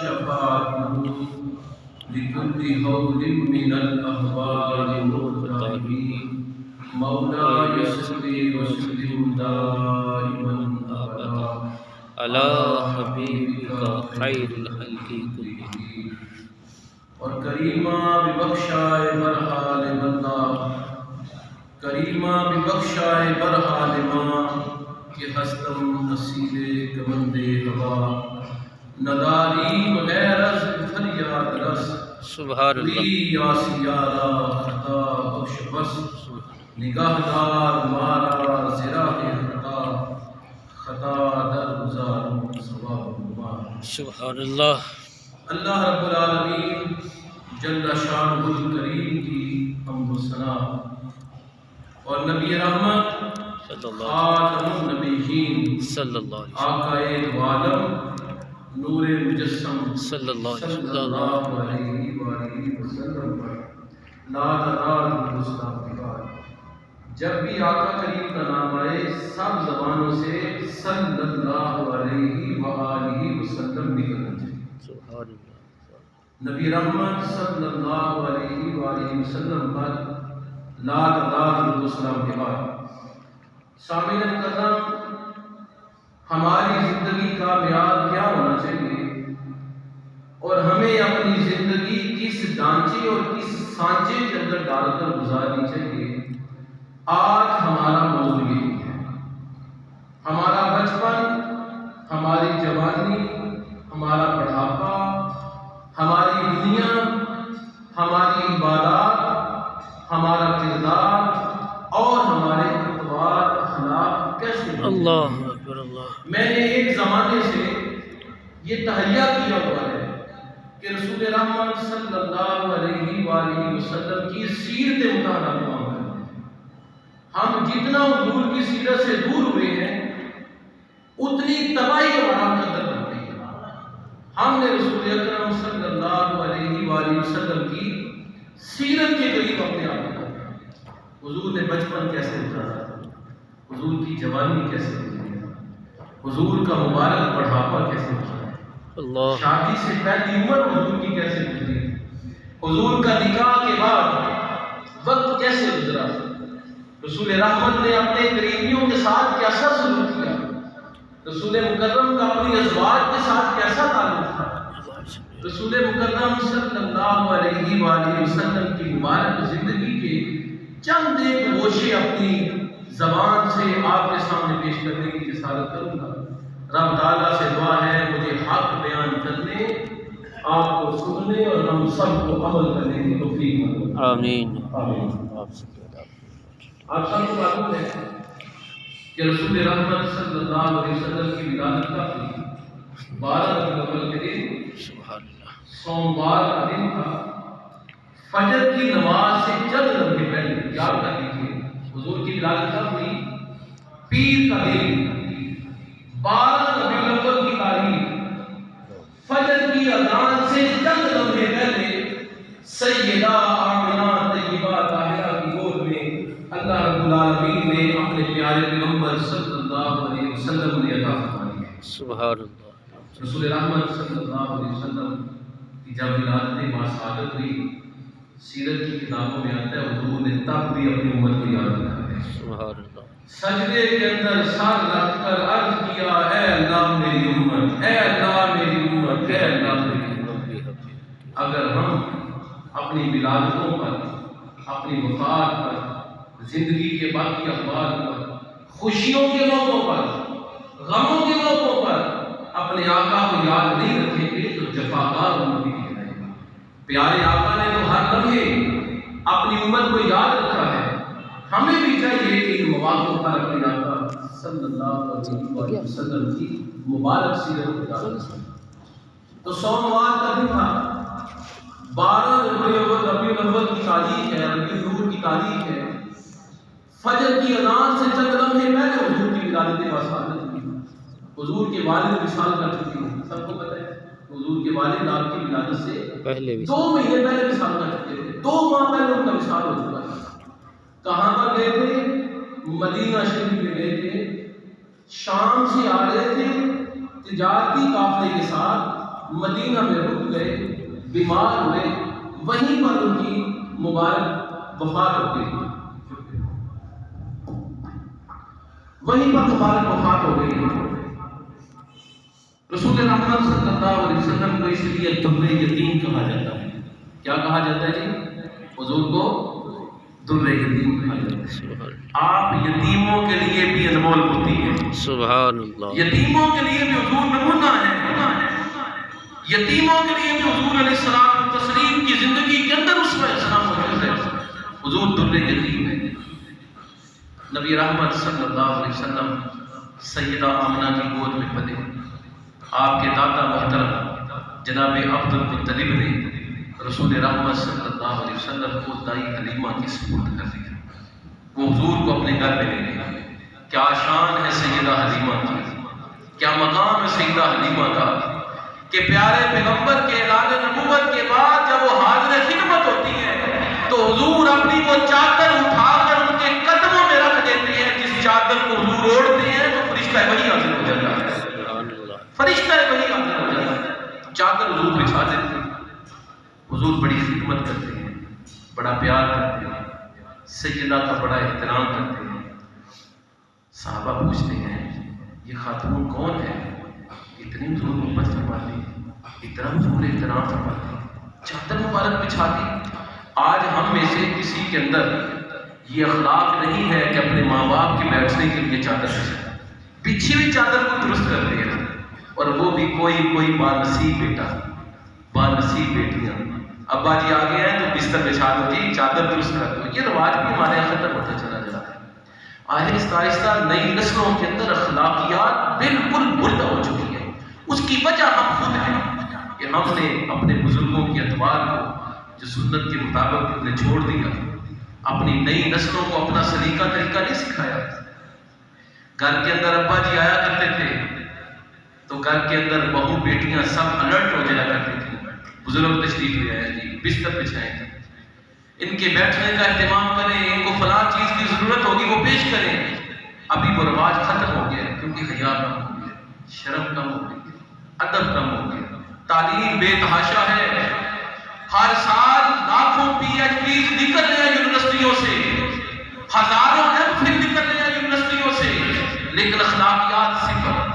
شفاعته لكل هول من الأهوال والتعبين مولاي صل وسلم دائما أبدا على حبيبك خير الخلق كلهم اور کریمہ ببخشائے برحال بندہ کریمہ ببخشائے برحال ماں کہ ہستم نصیب کمند ہوا نداری بغیر از فریاد رس سبحان اللہ یا سیارہ خطا بخش بس نگاہدار مارا زراح خطا خطا در گزاروں ثواب گمار سبحان اللہ اللہ رب العالمین جل شانہ الکریم کی حمد و ثنا اور نبی رحمت صلی اللہ خاتم النبیین صلی اللہ علیہ آقائے دو عالم نور مجسم صلی اللہ صلی علیہ اللہ علیہ وآلہ وسلم پر لا تنال الاسلام دیوار جب بھی آقا کریم کا نام آئے سب زبانوں سے صلی اللہ علیہ وآلہ وسلم نکلنا چاہیے سبحان اللہ نبی رحمت صلی اللہ علیہ وآلہ وسلم پر لا تنال الاسلام دیوار سامعین کرام ہماری زندگی کا معیار کیا ہونا چاہیے اور ہمیں اپنی زندگی کس ڈھانچے اور کس سانچے کے اندر ڈال کر گزارنی چاہیے آج ہمارا موضوع یہی ہے ہمارا بچپن ہماری جوانی ہمارا بڑھاپا ہماری دنیا ہماری عبادات ہمارا کردار اور ہمارے اقوال اخلاق کیسے اللہ اکبر اللہ میں نے ایک زمانے سے یہ تہیہ کیا ہوا ہے کہ رسول رحمت صلی اللہ علیہ وآلہ وسلم کی سیرت مطالعہ کریں ہم جتنا حضور کی سیرت سے دور ہوئے ہیں اتنی تباہی ہمارا مقدر بنتی ہے ہم نے رسول اکرم صلی اللہ علیہ وآلہ وسلم کی سیرت کے قریب اپنے آپ کو رکھا حضور نے بچپن کیسے گزارا حضور کی جوانی کیسے گزری حضور کا مبارک بڑھاپا کیسے گزرا اللہ شادی سے پہلی عمر حضور کی کیسے گزری حضور کا نکاح کے بعد وقت کیسے گزرا رسول رحمت نے اپنے قریبیوں کے ساتھ کیسا سلوک کیا رسول مکرم کا اپنی ازواج کے ساتھ کیسا تعلق تھا رسول مکرم صلی اللہ علیہ وآلہ وسلم کی مبارک زندگی کے چند ایک گوشے اپنی زبان سے آپ کے سامنے پیش کرنے کی جسارت کروں گا رب تعالیٰ سے دعا ہے مجھے حق بیان کرنے آپ کو سننے اور ہم سب کو عمل کرنے کی توفیق عطا فرمائے آمین آمین آپ سب کو معلوم ہے کہ رسول رحمت صلی اللہ علیہ وسلم کی ولادت کا دن 12 ربیع الاول کے دن سبحان اللہ سوموار کا دن تھا فجر کی نماز سے چند لمحے پہلے یاد کر لیجیے حضور کی ولادت کب ہوئی پیر کا دن 12 ربیع الاول کی تاریخ فجر کی اذان سے چند لمحے پہلے سیدہ آمنہ طیبہ طاہرہ کی گود میں اللہ رب العالمین نے اپنے پیارے پیغمبر صلی اللہ علیہ وسلم نے عطا فرمائی ہے سبحان اللہ رسول رحمت صلی اللہ علیہ وسلم کی جب ولادت باسعادت ہوئی سیرت کی کتابوں میں آتا ہے حضور نے تب بھی اپنی امت کو یاد رکھا ہے سبحان اللہ سجدے کے اندر سر رکھ کر عرض کیا اے اللہ میری امت اے اللہ میری امت اے اللہ میری امت اگر ہم اپنی ولادتوں پر اپنی وفات پر زندگی کے باقی اخبار پر خوشیوں کے موقعوں پر غموں کے موقعوں پر اپنے آقا کو یاد نہیں رکھیں گے تو جفاکار امت بھی کہلائے گا پیارے آقا نے تو ہر لمحے اپنی امت کو یاد رکھا ہے ہمیں بھی چاہیے کہ ان مواقع پر اپنے آقا صلی اللہ علیہ وسلم کی مبارک سیرت کو یاد رکھیں تو سوموار کا دن تھا 12 ربیع الاول کی تاریخ ہے ربیع الاول کی تاریخ ہے فجر کی اذان سے چند لمحے پہلے حضور کی ولادت باسعادت ہوئی حضور کے والد وصال کر چکے ہیں سب کو پتہ ہے حضور کے والد آپ کی ولادت سے پہلے 2 مہینے پہلے وصال کر چکے تھے 2 ماہ پہلے ان کا وصال ہو چکا تھا کہاں پر گئے تھے مدینہ شریف میں گئے تھے شام سے آ رہے تھے تجارتی قافلے کے ساتھ مدینہ میں رک گئے، بیمار ہوئے، وہیں پر ان کی مبارک وفات ہو گئی، وہیں پر مبارک وفات ہو گئی۔ رسول رحمت صلی اللہ علیہ وسلم کو اس لیے در یتیم کہا جاتا ہے۔ کیا کہا جاتا ہے جی؟ حضور کو در یتیم کہا جاتا ہے۔ سبحان آپ یتیموں کے لیے بھی انمول ہوتی ہے، سبحان اللہ، یتیموں کے لیے بھی حضور نمونہ ہے، یتیموں کے لیے بھی حضور علیہ السلام تسلیم کی زندگی کے اندر اس میں اسلام موجود ہے۔ حضور در یتیم ہے۔ نبی رحمت صلی اللہ علیہ وسلم سیدہ آمنہ کی گود میں پلے، آپ کے دادا محترم جناب عبد المطلب نے رسول رحمت صلی اللہ علیہ وسلم کو دائی حلیمہ کی سپرد کر دیا۔ وہ حضور کو اپنے گھر میں لے گئے۔ کیا شان ہے سیدہ حلیمہ کی، کیا مقام ہے سیدہ حلیمہ کا کہ پیارے پیغمبر کے اعلان نبوت کے بعد جب وہ حاضر خدمت ہوتی ہے تو حضور اپنی وہ چادر اٹھا کر ان کے قدموں میں رکھ دیتے ہیں۔ جس چادر کو حضور اوڑھتے ہیں تو فرشتہ وہی حاضر ہو جاتا ہے، فرشتہ وہی حاضر ہو جاتا ہے۔ چادر حضور بچھا دیتے ہیں، حضور بڑی خدمت کرتے ہیں، بڑا پیار کرتے ہیں، سیدہ کا بڑا احترام کرتے ہیں۔ صحابہ پوچھتے ہیں یہ خاتون کون ہے؟ اتنی حضور محبت فرماتی ہے، اتنا حضور احترام فرماتی ہے، چادر مبارک بچھاتی۔ آج ہم میں سے کسی کے اندر یہ اخلاق نہیں ہے کہ اپنے ماں باپ کے بیٹھنے کے لیے چادر بچھائے، بچھی ہوئی چادر کو درست کرتے ہیں، اور وہ بھی کوئی بانصیب بیٹا، بانصیب بیٹیاں، ابا جی آگے ہیں تو بستر بچھا دو جی، چادر درست کر دو۔ یہ رواج بھی ہمارے یہاں ختم ہوتا چلا جا رہا ہے۔ آہستہ آہستہ نئی نسلوں کے اندر اخلاقیات بالکل بلند ہو چکی ہے۔ اس کی وجہ ہم خود ہیں کہ ہم نے اپنے بزرگوں کے اطوار کو جو سنت کے مطابق نے چھوڑ دیا، اپنی نئی نسلوں کو اپنا سلیقہ طریقہ نہیں سکھایا۔ گھر کے اندر ابا جی آیا کرتے تھے تو گھر کے اندر بہو بیٹیاں سب الرٹ ہو جایا کرتی تھیں، بزرگ تشریف لے آئے جی، بستر بچھائیں جی، ان کے بیٹھنے کا اہتمام کریں، ان کو فلاں چیز کی ضرورت ہوگی وہ پیش کریں۔ ابھی وہ رواج ختم ہو گیا کیونکہ حیا کم ہو گیا، شرم کم ہو گئی، ادب کم ہو گیا، تعلیم بے تحاشا ہے۔ ہر سال لاکھوں پی ایچ ڈیز نکل رہے ہیں یونیورسٹیوں سے، ہزاروں ایم فل نکل رہے ہیں یونیورسٹیوں سے، لیکن اخلاقیات صفر۔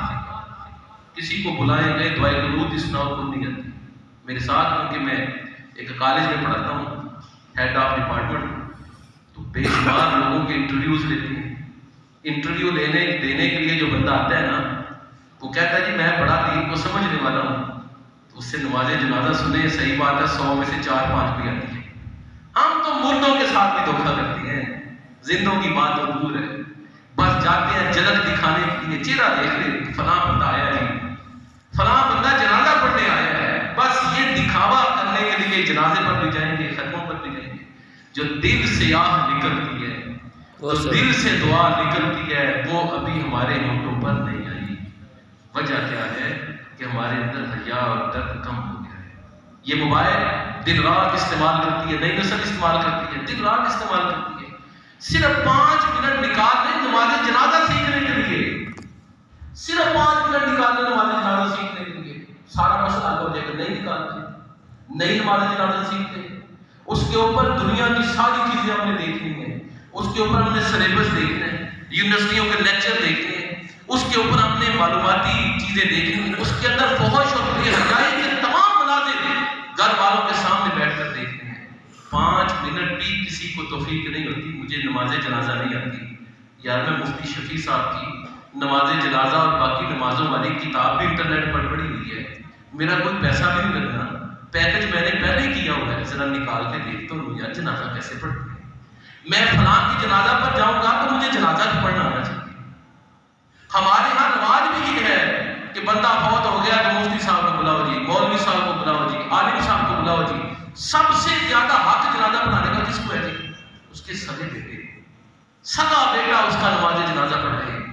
کسی کو بلائیں گئے دعائے قنوت اسناد کو نہیں آتی۔ میرے ساتھ ہوں کہ میں ایک کالج میں پڑھاتا ہوں، ہیڈ آف ڈپارٹمنٹ، تو بے شمار لوگوں کے انٹرویوز لیتے ہیں۔ انٹرویو دینے کے لیے جو بندہ آتا ہے نا، وہ کہتا ہے جی میں بڑا دین کو سمجھنے والا ہوں، تو اس سے نماز جنازہ سنیں، صحیح بات ہے 100 میں سے 4-5 بھی آتی ہے۔ ہم تو مردوں کے ساتھ بھی دھوکہ کرتے ہیں، زندوں کی بات تو دور ہے، بس جاتے ہیں جھلک دکھانے کے لیے، چہرہ دیکھ لیں فلاں بندہ آیا جی، فلاں بندہ جنازہ پڑھنے آیا ہے، بس یہ دکھاوا کرنے کے لیے جنازے پر بھی جائیں گے، ختموں پر بھی جائیں گے۔ جو دل سے آہ نکلتی ہے، جو دل سے دعا نکلتی ہے، وہ ابھی ہمارے ہونٹوں پر نہیں آئی۔ وجہ کیا ہے کہ ہمارے اندر حیا اور درد کم ہو گیا ہے۔ یہ موبائل دن رات استعمال کرتی ہے، نئی نسل استعمال کرتی ہے، دن رات استعمال کرتی ہے، صرف 5 منٹ نکال لیں نماز جنازہ سیکھنے کے لیے، صرف 5 منٹ نکال لیں نماز جنازہ سیکھنے کے لیے، سارا مسئلہ حل ہو جائے گا۔ نہیں نکالتے، نئی نماز جنازہ سیکھتے، اس کے اوپر دنیا کی ساری چیزیں ہم نے دیکھنی ہیں، اس کے اوپر ہم نے سلیبس دیکھنا ہے، یونیورسٹیوں کے لیکچر دیکھنے ہیں، اس کے اوپر ہم نے معلوماتی چیزیں دیکھنی ہیں، اس کے اندر فحش اور بے حیائی کے تمام مناظر گھر والوں کے سامنے بیٹھ کر دیکھنے ہیں۔ 5 منٹ بھی کسی کو توفیق نہیں ہوتی، مجھے نماز جنازہ نہیں آتی، یار میں مفتی شفیع صاحب کی نماز جنازہ اور باقی نمازوں والی کتاب بھی انٹرنیٹ پر پڑھی ہوئی ہے، میرا کوئی پیسہ بھی نہیں لگنا، پیکج میں نے پہلے کیا ہوا ہے، ذرا نکال کے دیکھتا ہوں یار جنازہ کیسے پڑھتے ہیں۔ میں فلاں کی جنازہ پر جاؤں گا تو مجھے جنازہ بھی پڑھنا آنا چاہیے۔ ہمارے ہاں رواج بھی یہ ہے کہ بندہ فوت ہو گیا تو مفتی صاحب کو بلاؤ جی، مولوی صاحب کو بلاؤ جی، عالم صاحب کو بلاؤ جی۔ سب سے زیادہ حق جنازہ پڑھانے کا کس کو ہے جی؟ اس کے سگے بیٹے، سگا بیٹا اس کا نماز جنازہ پڑھے،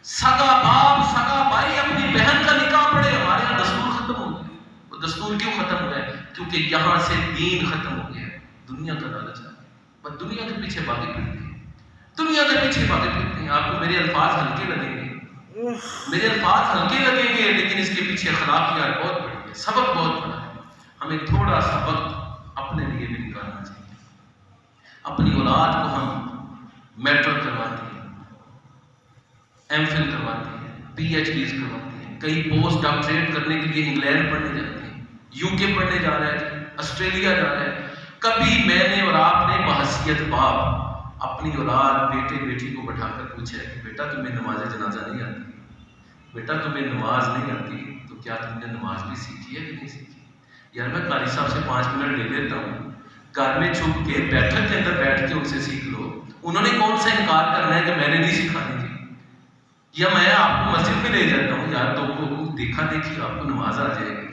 سگا باپ سگا بھائی اپنی بہن کا نکاح پڑھے۔ ہمارے یہاں دستور ختم ہو گیا۔ وہ دستور کیوں ختم ہوا ہے؟ کیونکہ یہاں سے دین ختم ہو گیا ہے، دنیا کا لالچ ہے، بس دنیا کے پیچھے بھاگے پھرتے ہیں، دنیا کے پیچھے بھاگے پھرتے ہیں۔ آپ کو میرے الفاظ ہلکے لگیں گے، میرے الفاظ ہلکے لگیں گے، لیکن اس کے پیچھے اخلاقیات بہت بڑی ہیں۔ ہے، سبق بہت بڑا ہے. ہمیں تھوڑا سا وقت اپنے لیے بھی نکالنا چاہیے. اپنی اولاد کو ہم میٹرک کرواتے ہیں، ایم فل کرواتے ہیں، پی ایچ ڈیز کرواتے ہیں، کئی پوسٹ ڈاکٹریٹ کرنے کے لیے انگلینڈ پڑھنے جاتے ہیں، یو کے پڑھنے جا رہا ہے، آسٹریلیا جا رہا ہے. کبھی میں نے اور آپ نے بحیثیت باپ اپنی اولاد بیٹے بیٹی کو بٹھا کر پوچھا ہے کہ بیٹا تمہیں نماز جنازہ نہیں آتی، بیٹا تمہیں نماز نہیں آتی تو کیا تم نے نماز بھی سیکھی ہے کہ نہیں سیکھی؟ یار میں قاری صاحب سے 5 منٹ لے لیتا ہوں، گھر میں چھپ کے بیٹھک کے اندر بیٹھ کے ان سے سیکھ لو. انہوں نے کون سا انکار کرنا ہے کہ میں نے نہیں سکھانی تھی؟ یا میں آپ کو مسجد میں لے جاتا ہوں، یار تو کو دیکھا دیکھی آپ کو نماز آ جائے گی؟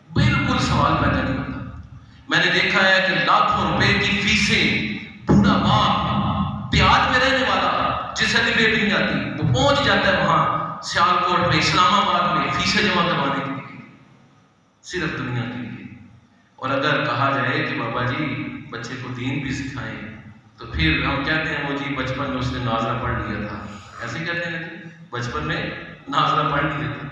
بالکل سوال پیدا نہیں ہوتا. میں نے دیکھا ہے کہ لاکھوں روپے کی فیسیں بوڑھا باپ دیہات میں رہنے والا جسے ڈبیٹ نہیں آتی وہ پہنچ جاتا ہے وہاں سیالکوٹ میں، اسلام آباد میں فیسیں جمع کروانے کے لیے، صرف دنیا کے لیے. اور اگر کہا جائے کہ بابا جی بچے کو دین بھی سکھائیں تو پھر ہم کہتے ہیں وہ جی بچپن میں اس نے نازلہ پڑھ لیا تھا. ایسے کہتے ہیں کہ بچپن میں نازلہ پڑھ لیا تھا،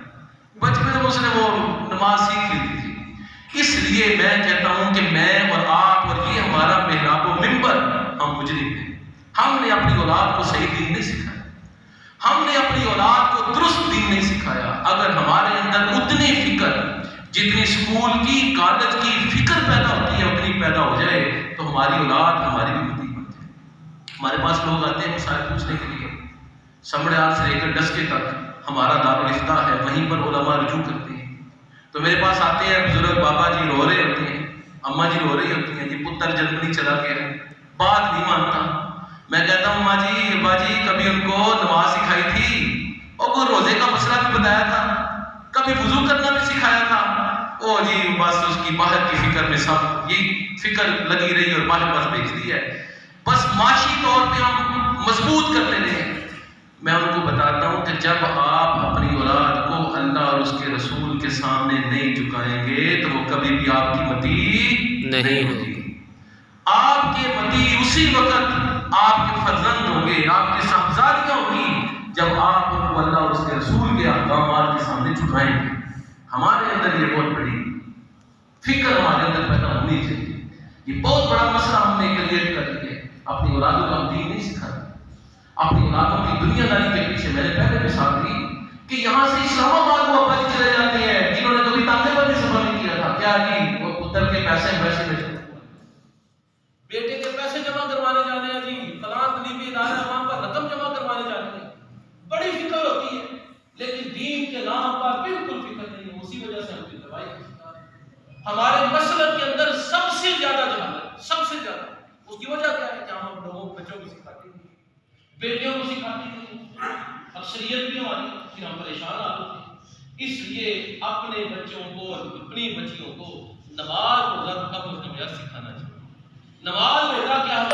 بچپن میں اس نے وہ نماز سیکھ لی تھی. اس لیے میں کہتا ہوں کہ میں اور آپ اور یہ ہمارا محراب و منبر، ہم مجرم ہیں. ہم نے اپنی اولاد کو صحیح دین نہیں سکھایا، ہم نے اپنی اولاد کو درست دین نہیں سکھایا. اگر ہمارے اندر اتنی فکر جتنی اسکول کی کالج کی فکر پیدا ہوتی ہے اتنی پیدا ہو جائے تو ہماری اولاد ہماری بھی مدی بن جائے. ہمارے پاس لوگ آتے ہیں مسائل پوچھنے کے لیے، سمڑیال سے لے کر ڈسکے تک ہمارا دارالفتہ ہے، وہیں پر علماء رجوع کرتے ہیں. تو میرے پاس آتے ہیں بزرگ، بابا جی رو رہے ہوتے ہیں، اماں جی رو رہی ہوتی ہیں، جی پتر جرمنی چلا گیا، بات نہیں مانتا. میں کہتا ہوں ماں جی ابا جی کبھی ان کو نماز سکھائی تھی اور کوئی روزے کا مسئلہ بھی بتایا تھا، کبھی وضو کرنا بھی سکھایا تھا؟ او جی بس اس کی باہر کی فکر میں سب یہ فکر لگی رہی اور باہر بس بھیج دی ہے، بس معاشی طور پہ ہم مضبوط کر لیتے ہیں. میں ان کو بتاتا ہوں کہ جب آپ اپنی اولاد کو اللہ اور اس کے رسول کے سامنے نہیں جھکائیں گے تو وہ کبھی بھی آپ کی متی نہیں ہوگی. آپ کے متی اسی وقت آپ کے فرزند ہوں گے، آپ کی صاحبزادیاں ہوں گی جب آپ ان کو اللہ اور اس کے رسول کے احکامات کے سامنے جھکائیں گے. ہمارے اندر یہ بہت بڑی فکر ہمارے اندر پیدا ہونی چاہیے. یہ بہت بڑا مسئلہ ہم نے کریٹ کر لیا. اپنی اولادوں کا دین نہیں سکھاتے، اپنی اولادوں کی دنیا داری کے پیچھے. میں نے پہلے مثال دی کہ یہاں سے اسلام آباد کو ابا جی چلے جاتے ہیں جنہوں نے کبھی تانتے پر بھی سفر نہیں کیا تھا. کیا جی وہ پتر کے پیسے میں بیٹے کے پیسے جمع کروانے جانے ہیں، جی فلاں تعلیمی ادارہ وہاں پر رقم جمع کروانے جانے ہیں. بڑی فکر ہوتی ہے لیکن دین کے نام پر بالکل فکر نہیں ہے. اسی وجہ سے ہم کی تباہی کا شکار ہیں. ہمارے مسلک کے اندر سب سے زیادہ جہالت، سب سے زیادہ. اس کی وجہ کیا ہے کہ ہم لوگوں بچوں کو سکھاتے ہیں، بیٹیوں کو سکھاتے ہیں، اکثریت بھی ہماری، پھر ہم پریشان آ ہوتے ہیں. اس لیے اپنے بچوں کو، اپنی بچیوں کو نماز روزہ کا سکھانا چاہیے. نماز روزہ کیا